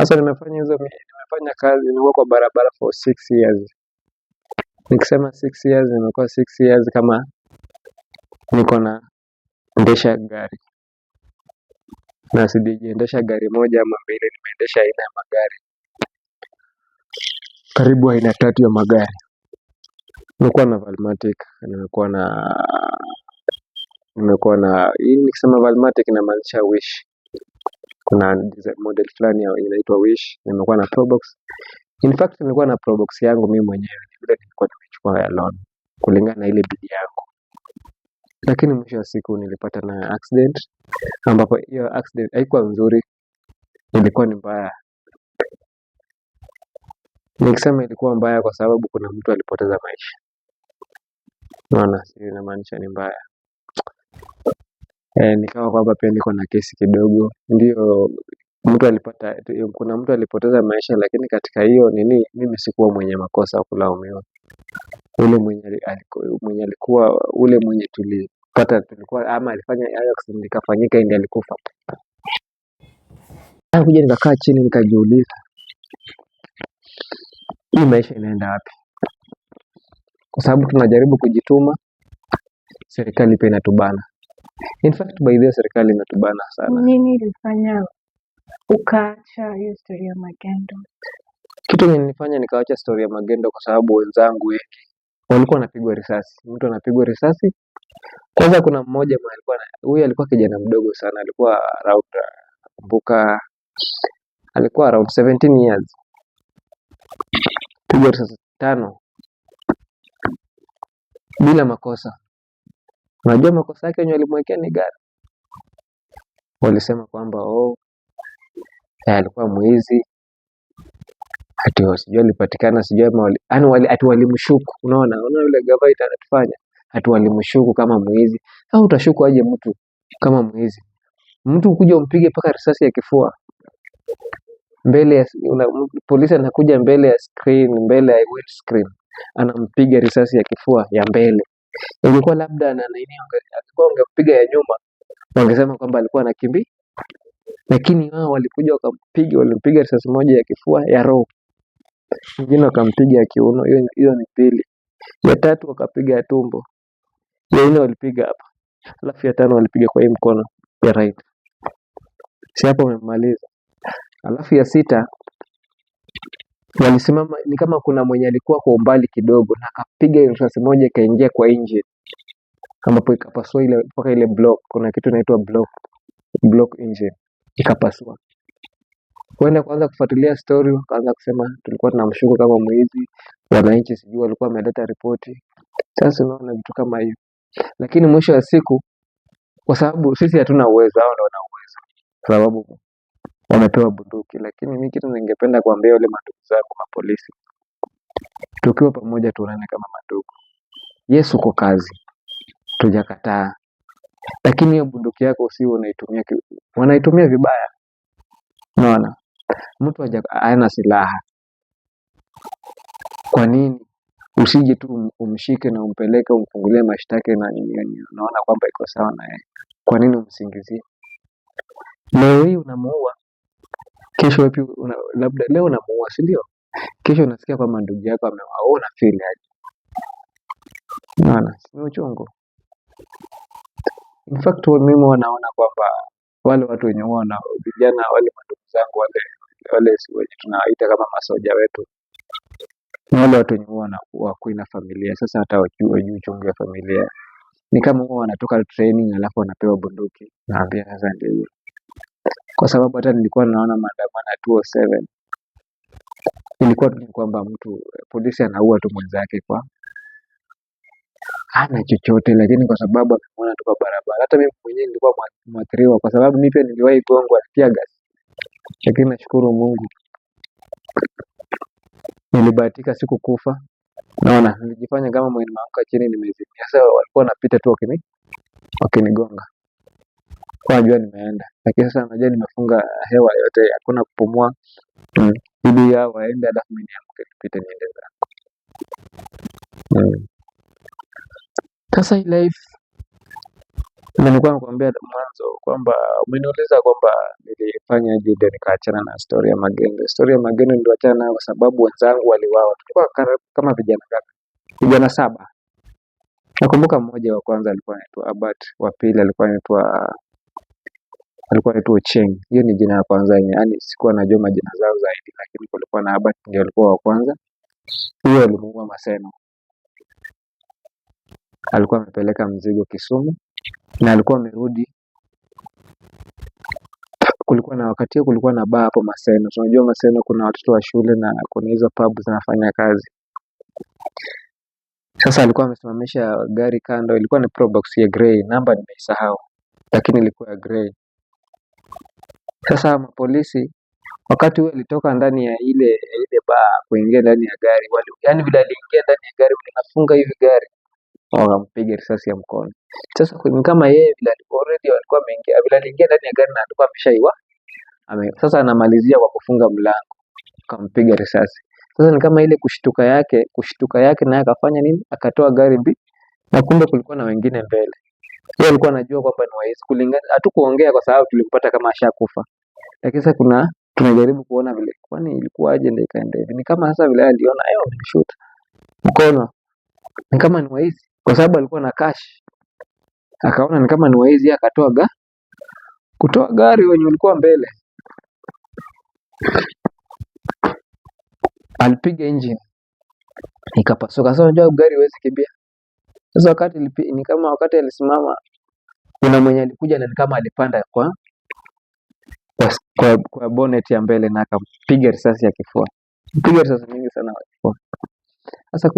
Sasa nimefanya kazi, nimekuwa kwa barabara for 6 years. Nikisema 6 years, nimekuwa 6 years kama niko na endesha gari. Na sijaendesha gari moja ama mbili, nimeendesha aina ya magari karibu aina 3 ya magari. Nimekuwa na Valmatic, nimekuwa na hii. Nikisema Valmatic inamaanisha Wish. Kuna model fulani inaitwa Wish. Nimekuwa na Probox. In fact nilikuwa na Probox yangu mimi mwenyewe, vile nilikuwa nimechukua ya loan kulingana na ile bidii yangu. Lakini mwisho wa siku nilipata na accident, ambapo hiyo accident haikuwa nzuri, ilikuwa ni mbaya. Nikisema ilikuwa mbaya kwa sababu kuna mtu alipoteza maisha. Unaona, sio inamaanisha ni mbaya. Nikawa kwamba pia niko na kesi kidogo. Ndio kuna mtu alipoteza maisha, lakini katika hiyo mimi sikuwa mwenye makosa kulaumiwa. Ule mwenye alikuwa ule mwenye tulikuwa ama alifanya accident ikafanyika ndiye alikufa. Kuja nikakaa chini nikajiuliza, hii maisha inaenda wapi? Kwa sababu tunajaribu kujituma, serikali pia inatubana. In fact by the way, serikali inatubana sana. Nini ilifanya ukaacha hiyo story ya magendo? Kitu nilifanya nikaacha story ya magendo kwa sababu wenzangu wengi walikuwa wanapigwa risasi. Mtu anapigwa risasi. Kwanza kuna mmoja huyu alikuwa kijana mdogo sana, alikuwa around 17 years. Pigwa risasi 5 bila makosa. Unajua makosa yake wenye walimwekea ni gani? Walisema kwamba alikuwa mwizi. Sijui alipatikana, sijui walimshuku. Unaona yule gavana anatufanya walimshuku kama mwizi. Au utashuku aje mtu kama mwizi? Mtu kuja umpige paka risasi ya kifua mbele ya polisi, anakuja mbele ya screen, mbele ya windscreen, anampiga risasi ya kifua ya mbele. Ingekuwa labda alikuwa angepiga ya nyuma, wangesema kwamba alikuwa anakimbia. Lakini wao walikuja walimpiga risasi moja ya kifua ya roho. Mwingine wakampiga ya kiuno, hiyo ni pili. Ya 3 wakapiga ya tumbo. Ya 4 walipiga hapa. Alafu ya 5 walipiga kwa hii mkono ya right. Si hapo wamemaliza. Alafu ya 6 walisimama, ni kama kuna mwenye alikuwa kwa umbali kidogo na akapiga risasi moja ikaingia kwa engine, ambapo ikapasua ile block. Kuna kitu inaitwa block engine, ikapasua. Kwenda kuanza kufuatilia story, wakaanza kusema tulikuwa tunamshuku kama mwizi, wananchi sijui walikuwa wameleta ripoti. Sasa unaona vitu kama hiyo. Lakini mwisho wa siku, kwa sababu sisi hatuna uwezo, hao ndio wana uwezo, kwa sababu wamepewa bunduki. Lakini mimi kitu ningependa kuambia wale mandugu zangu wa polisi, tukiwa pamoja tuonane kama mandugu. Yesu uko kazi, tujakataa. Lakini hiyo bunduki yako usiwe wanaitumia vibaya. Unaona? Mtu hana silaha. Kwa nini usije tu umshike na umpeleke umfungulie mashtaka na unaona kwamba iko sawa na yeye? Kwa nini umsingizie? Leo hii unamuua, kesho labda leo unamuua, si ndio? Kesho unasikia kwamba ndugu yako amewaona, feel aje? Unaona? Ni uchungu. In fact mimi wanaona kwamba wale watu wenye vijana wale mandugu zangu wale wenye tunawaita kama masoja wetu, wale watu wenye wako na familia. Sasa hata wajui uchungu ya familia. Ni kama wanatoka training alafu wanapewa bunduki. Naambia sasa ndio hiyo. Kwa sababu hata nilikuwa naona maandamano ya 207. Ilikuwa tu kwamba polisi anaua tu mwenzake kwa hana chochote, lakini kwa sababu amemuona tu kwa barabara. Hata mimi mwenyewe nilikuwa mwathiriwa kwa sababu mimi pia niliwahi gongwa tear gas. Lakini nashukuru Mungu, nilibahatika sikukufa. Naona nilijifanya kama mwenye maanguka chini nimezimia. Sasa walikuwa wanapita tu wakinigonga. Kwa najua nimeenda. Lakini sasa najua nimefunga hewa yote, hakuna kupumua. Ili hao waende alafu mimi niamke nipite niende zangu. Sasa life Na nilikuwa nakwambia mwanzo kwamba umeniuliza kwamba nilifanya aje ndio nikaachana na story ya magendo. Story ya magendo niliachana nayo kwa sababu wenzangu waliwawa. Tulikuwa kama vijana ngapi? Vijana 7. Nakumbuka mmoja wa kwanza alikuwa anaitwa Abat, wa pili alikuwa anaitwa Ocheng. Hiyo ni jina la kwanza yenye, yani sikuwa najua majina zao zaidi, lakini kulikuwa na Abat ndio alikuwa wa kwanza. Huyo alimuua Maseno. Alikuwa amepeleka mzigo Kisumu na alikuwa amerudi. Kulikuwa na wakati huo kulikuwa na bar hapo Maseno. Unajua Maseno kuna watoto wa shule na kuna hizo pub zinafanya kazi. Sasa alikuwa amesimamisha gari kando, ilikuwa ni Probox ya grey, namba nimeisahau, lakini ilikuwa ya grey. Sasa mapolisi wakati huo alitoka ndani ya ile bar kuingia ndani ya gari, yani vile aliingia ndani ya gari wanafunga hivi gari, wakampiga risasi ya mkono. Sasa ni kama yeye vile already alikuwa ameingia, vile aliingia ndani ya gari na alikuwa ameshaiwa sasa anamalizia kwa kufunga mlango, akampiga risasi. Sasa ni kama ile kushtuka yake naye akafanya nini? Akatoa gari na kumbe kulikuwa na wengine mbele. Yeye alikuwa anajua kwamba ni waizi, kulingana hatukuongea kwa sababu tulimpata kama ashakufa. Lakini sasa tunajaribu kuona vile kwani ilikuwaje ndio ikaenda hivi. Ni kama sasa vile aliona ameshoot mkono. Ni kama ni waizi kwa sababu alikuwa na cash. Akaona ni kama ni waizi, akatoa kutoa gari wenye ulikuwa mbele. Alipiga engine ikapasuka. Sasa unajua gari huwezi kimbia. Sasa ni kama wakati alisimama, kuna mwenye alikuja na ni kama alipanda kwa bonnet ya mbele na akampiga risasi ya kifua. Piga risasi nyingi sana kwa kifua. Sasa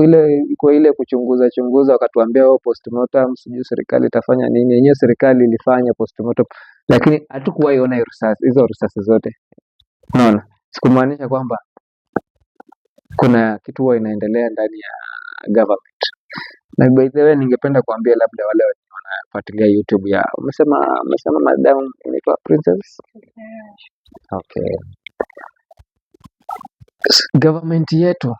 kwa ile kuchunguza wakatuambia postmortem, sijui serikali itafanya nini. Yenyewe serikali ilifanya postmortem, lakini hatukuwahi ona hizo risasi zote. Unaona? Sikumaanisha kwamba kuna kitu huwa inaendelea ndani ya government. Na by the way ningependa kuambia labda wale wanafuatilia YouTube ya umesema madam inaitwa Princess. Okay. Government yetu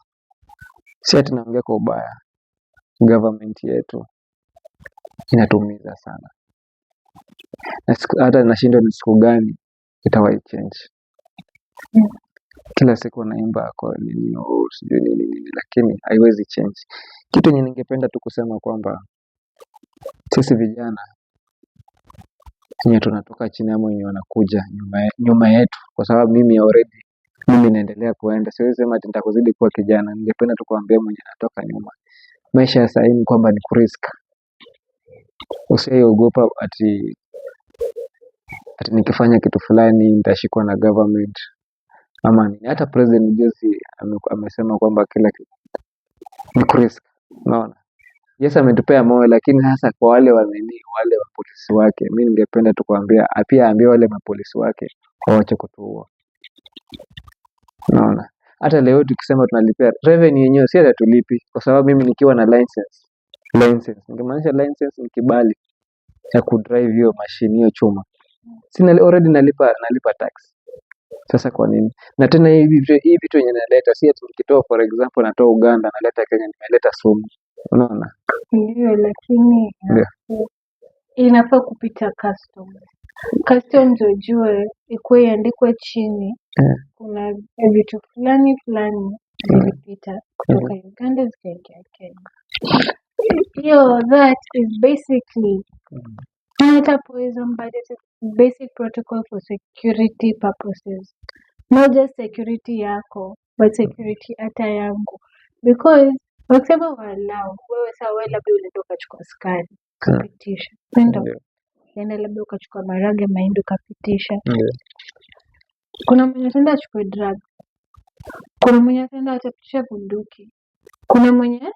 si ati naongea kwa ubaya. Government yetu inatumiza sana. Na hata nashindwa ni siku gani itawahi change. Kila siku wanaimba kwa nini sijui nini, lakini haiwezi change. Kitu yenye ningependa tu kusema kwamba sisi vijana wenye tunatoka chini ama wenye wanakuja nyuma yetu, kwa sababu mimi naendelea kuenda, siwezi sema ati nitakuzidi kuwa kijana. Ningependa tu kuambia mwenye anatoka nyuma, maisha ya sasa kwamba ni kurisk. Usiogopa ati nikifanya kitu fulani nitashikwa na government ama nini. Hata president juzi amesema kwamba kila kitu ni kurisk. Unaona? Yes, ametupea moyo, lakini hasa kwa wale mapolisi wake, mimi ningependa tu kuambia pia aambie wale mapolisi wake waache kutuua. Unaona? Hata leo tukisema tunalipia revenue yenyewe si hata tulipi, kwa sababu mimi nikiwa na license ningemaanisha license ni kibali cha kudrive hiyo machine, hiyo chuma. Sina already nalipa tax. Sasa kwa nini? Na tena hivi vitu yenye naleta si ati nikitoa, for example natoa Uganda naleta Kenya, nimeleta sumu. Unaona? Ndio, lakini inafaa kupita customs ujue, ikuwe iandikwe chini. Kuna vitu fulani zilipita kutoka Uganda zikaingia Kenya. Hiyo that is basically not a poison, but it is basic protocol for security purposes. Not just security yako, but security hata yangu. Because wakisema walau, wewe labda ulienda ukachukua sukari ukapitisha. Unaenda labda ukachukua maharage, mahindi ukapitisha. Kuna mwenye ataenda achukue drug. Kuna mwenye ataenda atapitisha bunduki. Kuna mwenye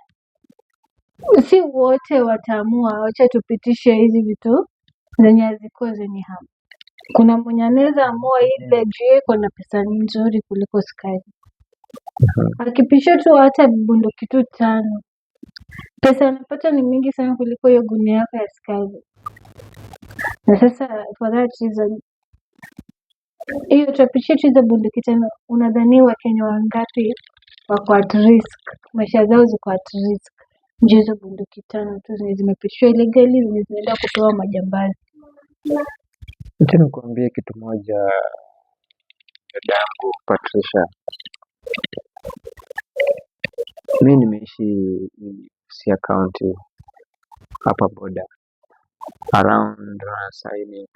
si wote wataamua wacha tupitishe hizi vitu zenye haziko zenye hamu. Kuna mwenye anaweza amua ile juu iko na pesa nzuri kuliko sukari. Akipisha tu hata bunduki tu 5, pesa anapata ni mingi sana kuliko hiyo gunia yako ya sukari. Na sasa for that reason, hiyo tupitishe tu hizo bunduki tena, unadhani Wakenya wangapi wako at risk, maisha zao ziko at risk. ndio hizo bunduki 5 tu zenye zimepitishwa illegally zenye zinaenda kupewa majambazi. Acha nikuambie kitu moja dadangu Patricia. Mimi nimeishi Siaya County hapa border around Saini